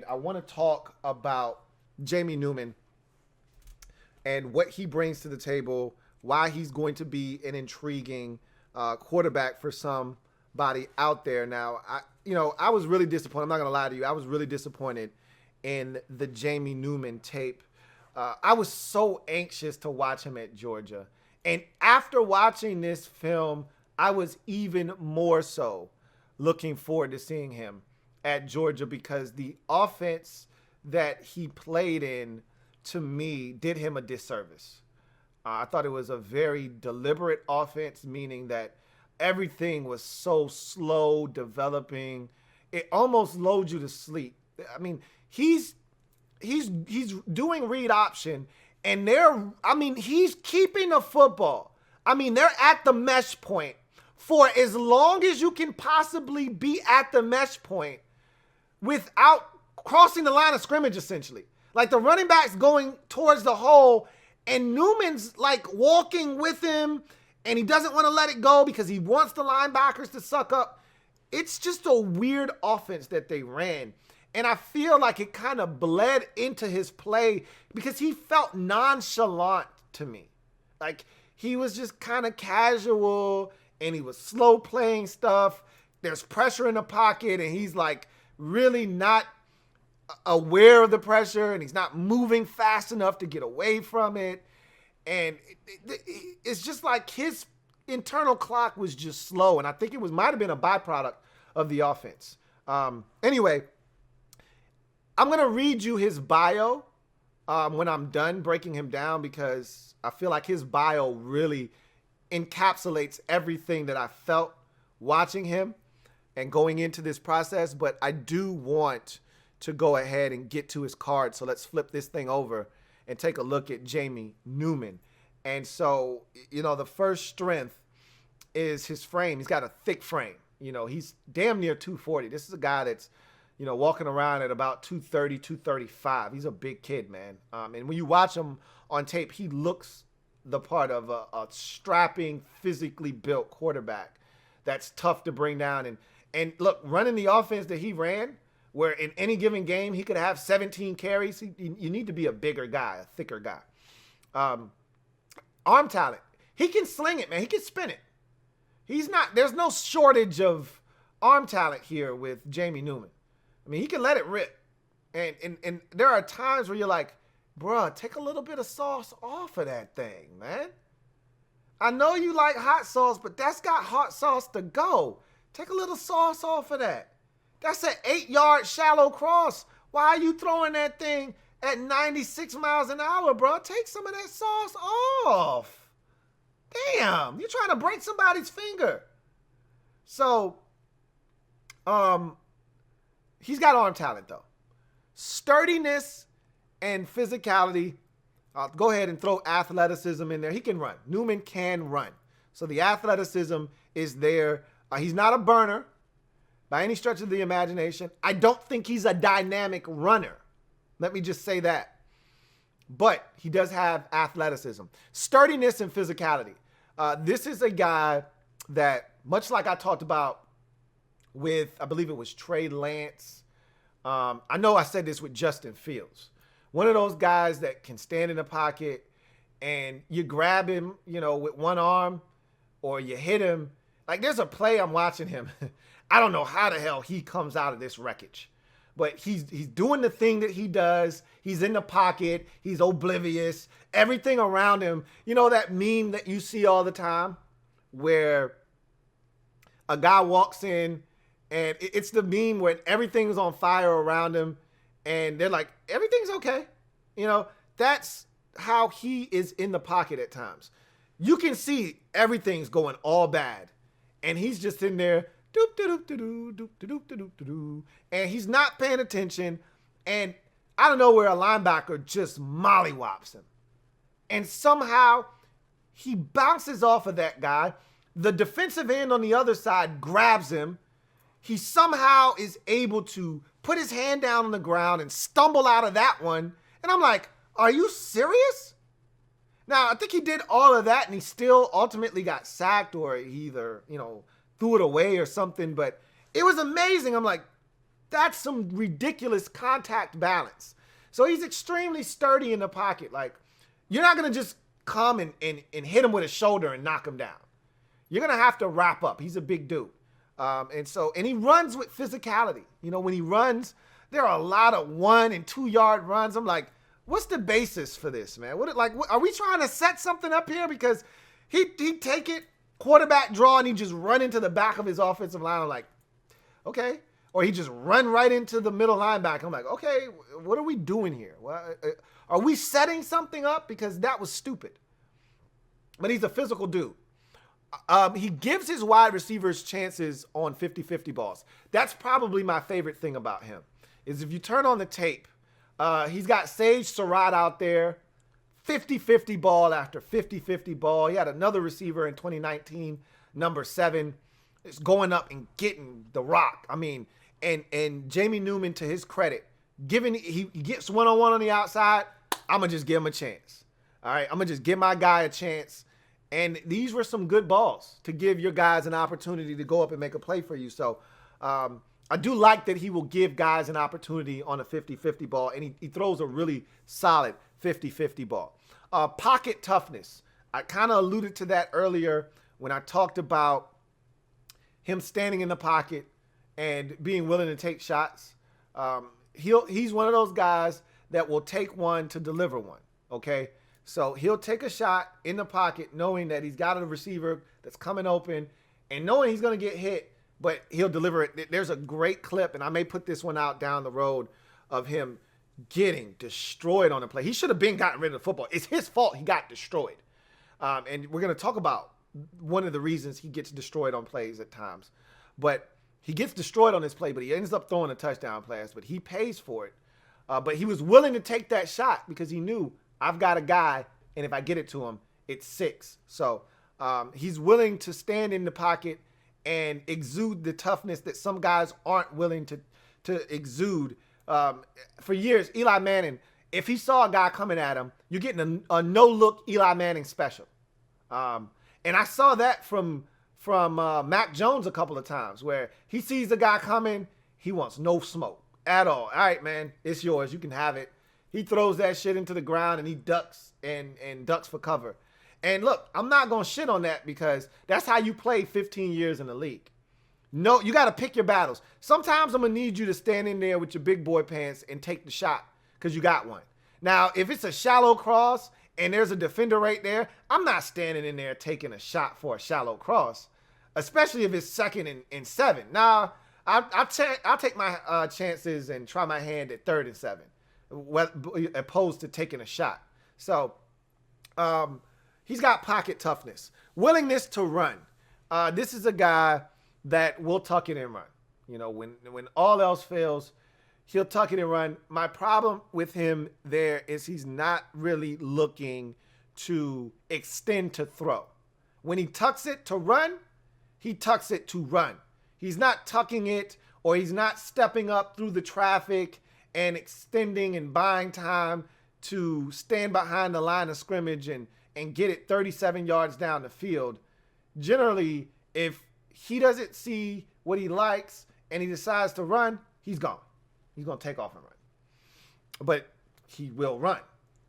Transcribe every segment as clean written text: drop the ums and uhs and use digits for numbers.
and I want to talk about Jamie Newman and what he brings to the table, why he's going to be an intriguing quarterback for somebody out there. Now, I was really disappointed. I'm not going to lie to you. I was really disappointed in the Jamie Newman tape. I was so anxious to watch him at Georgia. And after watching this film, I was even more so looking forward to seeing him at Georgia because the offense that he played in, to me, did him a disservice. I thought it was a very deliberate offense, meaning that everything was so slow developing. It almost lulled you to sleep. I mean, he's doing read option, and he's keeping the football. I mean, they're at the mesh point for as long as you can possibly be at the mesh point without crossing the line of scrimmage, essentially. Like the running back's going towards the hole, and Newman's like walking with him, and he doesn't want to let it go because he wants the linebackers to suck up. It's just a weird offense that they ran. And I feel like it kind of bled into his play because he felt nonchalant to me. Like he was just kind of casual and he was slow playing stuff. There's pressure in the pocket and he's like really not aware of the pressure and he's not moving fast enough to get away from it. And it's just like his internal clock was just slow. And I think might have been a byproduct of the offense. Anyway, I'm going to read you his bio when I'm done breaking him down because I feel like his bio really encapsulates everything that I felt watching him and going into this process. But I do want to go ahead and get to his card. So let's flip this thing over and take a look at Jamie Newman. And so, the first strength is his frame. He's got a thick frame. He's damn near 240. This is a guy that's walking around at about 230, 235. He's a big kid, man. And when you watch him on tape, he looks the part of a strapping, physically built quarterback that's tough to bring down. And look, running the offense that he ran, where in any given game he could have 17 carries, you need to be a bigger guy, a thicker guy. Arm talent. He can sling it, man. He can spin it. There's no shortage of arm talent here with Jamie Newman. I mean, he can let it rip. And there are times where you're like, bruh, take a little bit of sauce off of that thing, man. I know you like hot sauce, but that's got hot sauce to go. Take a little sauce off of that. That's an 8-yard shallow cross. Why are you throwing that thing at 96 miles an hour, bro? Take some of that sauce off. Damn, you're trying to break somebody's finger. So, he's got arm talent, though. Sturdiness and physicality. I'll go ahead and throw athleticism in there. He can run. Newman can run. So the athleticism is there. He's not a burner by any stretch of the imagination. I don't think he's a dynamic runner. Let me just say that. But he does have athleticism. Sturdiness and physicality. This is a guy that, much like I talked about with, I believe it was Trey Lance. I know I said this with Justin Fields. One of those guys that can stand in the pocket and you grab him, with one arm or you hit him. Like there's a play I'm watching him. I don't know how the hell he comes out of this wreckage. But he's doing the thing that he does. He's in the pocket. He's oblivious. Everything around him. You know that meme that you see all the time where a guy walks in and it's the meme where everything's on fire around him and they're like, everything's okay. That's how he is in the pocket at times. You can see everything's going all bad. And he's just in there, doop doop doop doop doop doop doop, and he's not paying attention. And I don't know where a linebacker just mollywops him. And somehow he bounces off of that guy. The defensive end on the other side grabs him. He somehow is able to put his hand down on the ground and stumble out of that one. And I'm like, are you serious? Now, I think he did all of that and he still ultimately got sacked or he either, threw it away or something. But it was amazing. I'm like, That's some ridiculous contact balance. So he's extremely sturdy in the pocket. Like, you're not going to just come and hit him with a shoulder and knock him down. You're going to have to wrap up. He's a big dude. And he runs with physicality. You know, when he runs, there are a lot of 1 and 2 yard runs. I'm like, what's the basis for this, man? Are we trying to set something up here? Because he'd take it, quarterback draw, and he'd just run into the back of his offensive line. I'm like, okay. Or he just run right into the middle linebacker. I'm like, okay, what are we doing here? Are we setting something up? Because that was stupid. But he's a physical dude. He gives his wide receivers chances on 50-50 balls. That's probably my favorite thing about him, is if you turn on the tape, he's got Sage Surratt out there, 50-50 ball after 50-50 ball. He had another receiver in 2019, number 7, is going up and getting the rock. I mean, and Jamie Newman, to his credit, he gets one-on-one on the outside, I'm going to just give him a chance. All right, I'm going to just give my guy a chance. And these were some good balls to give your guys an opportunity to go up and make a play for you. So I do like that he will give guys an opportunity on a 50-50 ball, and he throws a really solid 50-50 ball. Pocket toughness. I kind of alluded to that earlier when I talked about him standing in the pocket and being willing to take shots. He's one of those guys that will take one to deliver one, okay? So he'll take a shot in the pocket knowing that he's got a receiver that's coming open and knowing he's going to get hit, but he'll deliver it. There's a great clip, and I may put this one out down the road, of him getting destroyed on the play. He should have been gotten rid of the football. It's his fault he got destroyed. And we're going to talk about one of the reasons he gets destroyed on plays at times. But he gets destroyed on this play, but he ends up throwing a touchdown pass, but he pays for it. But he was willing to take that shot because he knew, I've got a guy, and if I get it to him, it's 6. So he's willing to stand in the pocket and exude the toughness that some guys aren't willing to exude. For years, Eli Manning, if he saw a guy coming at him, you're getting a no-look Eli Manning special. And I saw that from Mac Jones a couple of times, where he sees the guy coming, he wants no smoke at all. All right, man, it's yours. You can have it. He throws that shit into the ground and he ducks and ducks for cover. And look, I'm not going to shit on that because that's how you play 15 years in the league. No, you got to pick your battles. Sometimes I'm going to need you to stand in there with your big boy pants and take the shot because you got one. Now, if it's a shallow cross and there's a defender right there, I'm not standing in there taking a shot for a shallow cross, especially if it's 2nd and 7. Now, I'll take my chances and try my hand at 3rd and 7. Opposed to taking a shot. So he's got pocket toughness, willingness to run. This is a guy that will tuck it and run. You know, when all else fails, he'll tuck it and run. My problem with him there is he's not really looking to extend to throw. When he tucks it to run, he tucks it to run. He's not tucking it, or he's not stepping up through the traffic and extending and buying time to stand behind the line of scrimmage and get it 37 yards down the field. Generally, if he doesn't see what he likes and he decides to run, he's gone. He's going to take off and run. But he will run.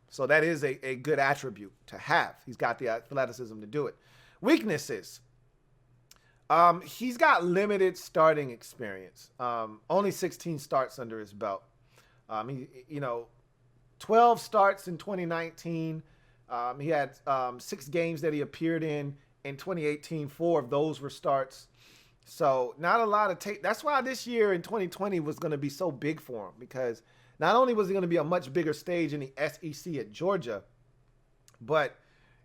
So that is a good attribute to have. He's got the athleticism to do it. Weaknesses. He's got limited starting experience. Only 16 starts under his belt. 12 starts in 2019. He had 6 games that he appeared in 2018. 4 of those were starts. So not a lot of tape. That's why this year in 2020 was going to be so big for him, because not only was it going to be a much bigger stage in the SEC at Georgia, but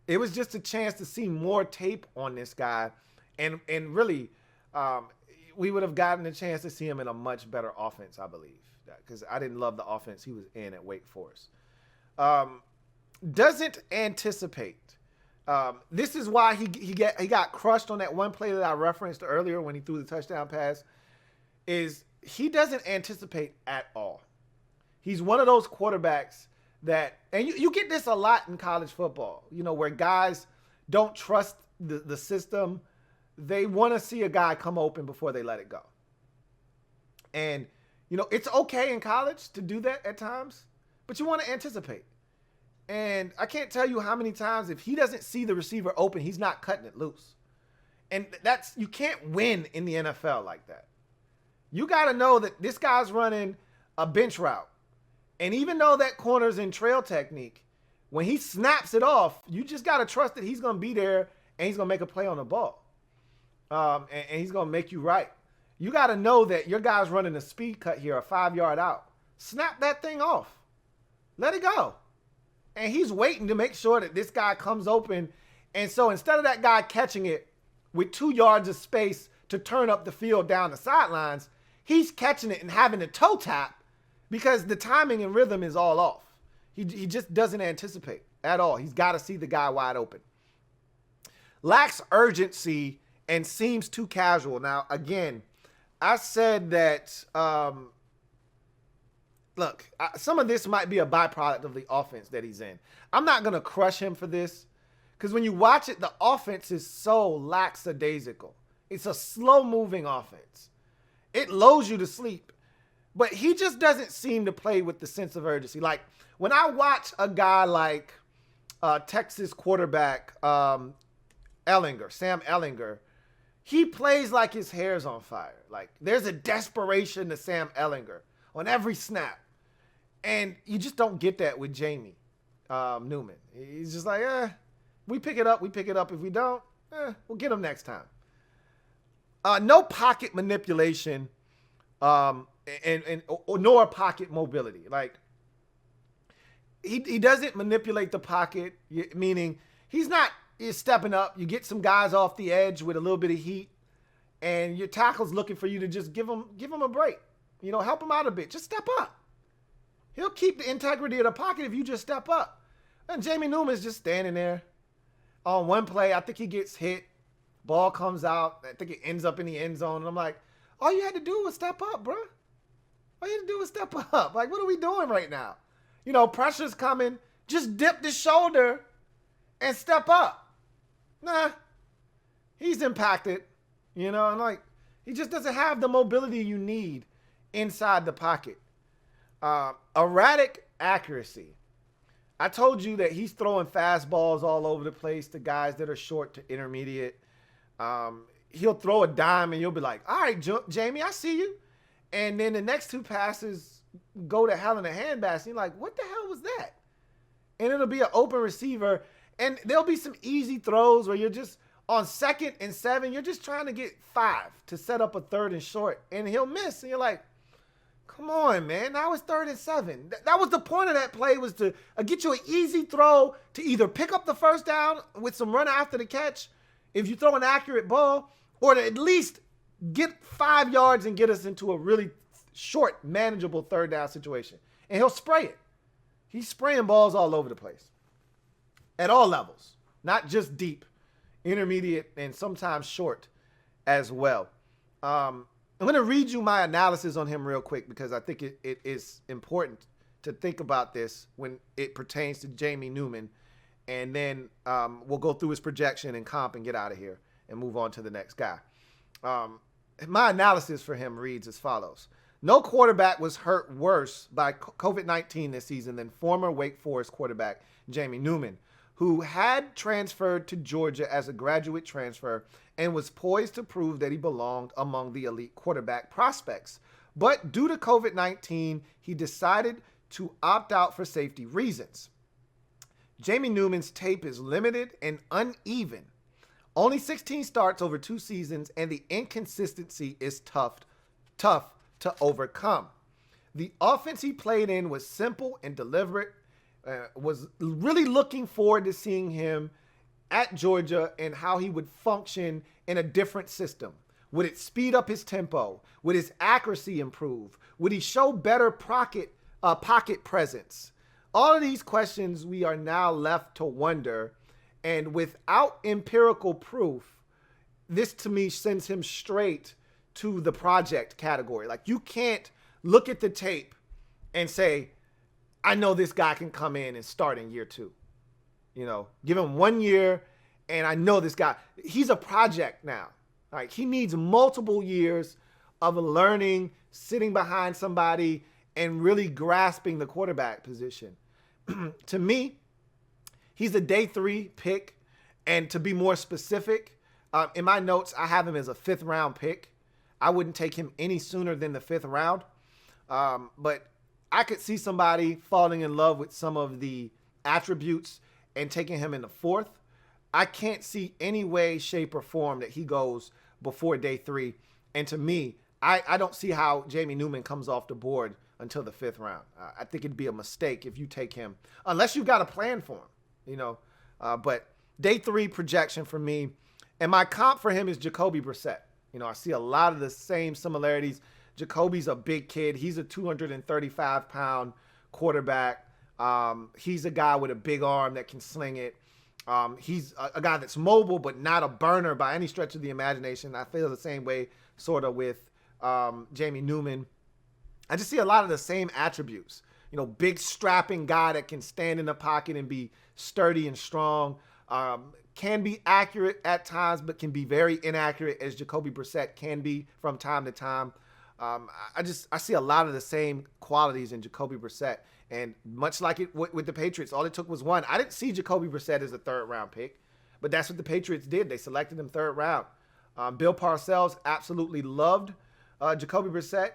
it was just a chance to see more tape on this guy. And really, we would have gotten a chance to see him in a much better offense, I believe, because I didn't love the offense he was in at Wake Forest. Doesn't anticipate. This is why he got crushed on that one play that I referenced earlier when he threw the touchdown pass, is he doesn't anticipate at all. He's one of those quarterbacks that, and you get this a lot in college football, where guys don't trust the system. They want to see a guy come open before they let it go. And You know, it's okay in college to do that at times, but you want to anticipate. And I can't tell you how many times if he doesn't see the receiver open, he's not cutting it loose. And you can't win in the NFL like that. You got to know that this guy's running a bench route. And even though that corner's in trail technique, when he snaps it off, you just got to trust that he's going to be there and he's going to make a play on the ball. And he's going to make you right. You got to know that your guy's running a speed cut here, a 5-yard out. Snap that thing off. Let it go. And he's waiting to make sure that this guy comes open. And so instead of that guy catching it with 2 yards of space to turn up the field down the sidelines, he's catching it and having to toe tap because the timing and rhythm is all off. He just doesn't anticipate at all. He's got to see the guy wide open. Lacks urgency and seems too casual. Now, again, I said that, some of this might be a byproduct of the offense that he's in. I'm not going to crush him for this because when you watch it, the offense is so lackadaisical. It's a slow-moving offense. It lulls you to sleep. But he just doesn't seem to play with the sense of urgency. Like, when I watch a guy like Texas quarterback Sam Ehlinger, he plays like his hair's on fire. Like, there's a desperation to Sam Ehlinger on every snap. And you just don't get that with Jamie Newman. He's just like, we pick it up. If we don't, we'll get him next time. No pocket manipulation nor pocket mobility. Like, he doesn't manipulate the pocket, meaning he's stepping up. You get some guys off the edge with a little bit of heat, and your tackle's looking for you to just give him a break. You know, help him out a bit. Just step up. He'll keep the integrity of the pocket if you just step up. And Jamie Newman's just standing there. On one play, I think he gets hit. Ball comes out. I think it ends up in the end zone. And I'm like, all you had to do was step up, bro. All you had to do was step up. Like, what are we doing right now? You know, pressure's coming. Just dip the shoulder and step up. Nah, he's impacted. You know, and like, he just doesn't have the mobility you need inside the pocket. Erratic accuracy. I told you that he's throwing fastballs all over the place to guys that are short to intermediate. He'll throw a dime and you'll be like, all right, Jamie, I see you. And then the next 2 passes go to hell in a handbasket. You're like, what the hell was that? And it'll be an open receiver. And there'll be some easy throws where you're just on 2nd and 7. You're just trying to get 5 to set up a 3rd and short. And he'll miss. And you're like, come on, man. Now it's 3rd and 7. That was the point of that play, was to get you an easy throw to either pick up the first down with some run after the catch if you throw an accurate ball, or to at least get 5 yards and get us into a really short, manageable 3rd down situation. And he'll spray it. He's spraying balls all over the place at all levels, not just deep, intermediate, and sometimes short as well. I'm going to read you my analysis on him real quick because I think it is important to think about this when it pertains to Jamie Newman. And then we'll go through his projection and comp and get out of here and move on to the next guy. My analysis for him reads as follows. No quarterback was hurt worse by COVID-19 this season than former Wake Forest quarterback Jamie Newman, who had transferred to Georgia as a graduate transfer and was poised to prove that he belonged among the elite quarterback prospects. But due to COVID-19, he decided to opt out for safety reasons. Jamie Newman's tape is limited and uneven. Only 16 starts over 2 seasons, and the inconsistency is tough to overcome. The offense he played in was simple and deliberate. Was really looking forward to seeing him at Georgia and how he would function in a different system. Would it speed up his tempo? Would his accuracy improve? Would he show better pocket presence? All of these questions we are now left to wonder, and without empirical proof, this to me sends him straight to the project category. Like, you can't look at the tape and say, I know this guy can come in and start in year 2. You know, give him 1 year, and I know this guy. He's a project now. Like, he needs multiple years of learning, sitting behind somebody, and really grasping the quarterback position. To me, he's a day 3 pick. And to be more specific, in my notes, I have him as a 5th round pick. I wouldn't take him any sooner than the 5th round. But I could see somebody falling in love with some of the attributes and taking him in the 4th. I can't see any way, shape, or form that he goes before day 3. And to me, I don't see how Jamie Newman comes off the board until the 5th round. I think it'd be a mistake if you take him, unless you've got a plan for him, But day 3 projection for me, and my comp for him is Jacoby Brissett. I see a lot of the same similarities. Jacoby's a big kid. He's a 235-pound quarterback. He's a guy with a big arm that can sling it. He's a guy that's mobile, but not a burner by any stretch of the imagination. I feel the same way sort of with Jamie Newman. I just see a lot of the same attributes. Big strapping guy that can stand in the pocket and be sturdy and strong. Can be accurate at times, but can be very inaccurate, as Jacoby Brissett can be from time to time. I see a lot of the same qualities in Jacoby Brissett. And much like it with the Patriots, all it took was one. I didn't see Jacoby Brissett as a 3rd round pick, but that's what the Patriots did. They selected him 3rd round. Bill Parcells absolutely loved Jacoby Brissett.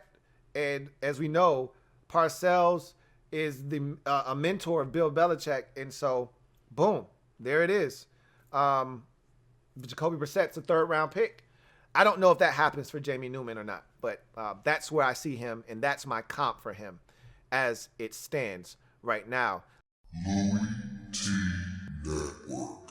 And as we know, Parcells is a mentor of Bill Belichick. And so, boom, there it is. Jacoby Brissett's a 3rd round pick. I don't know if that happens for Jamie Newman or not, but that's where I see him, and that's my comp for him as it stands right now. LouieTeeNetwork.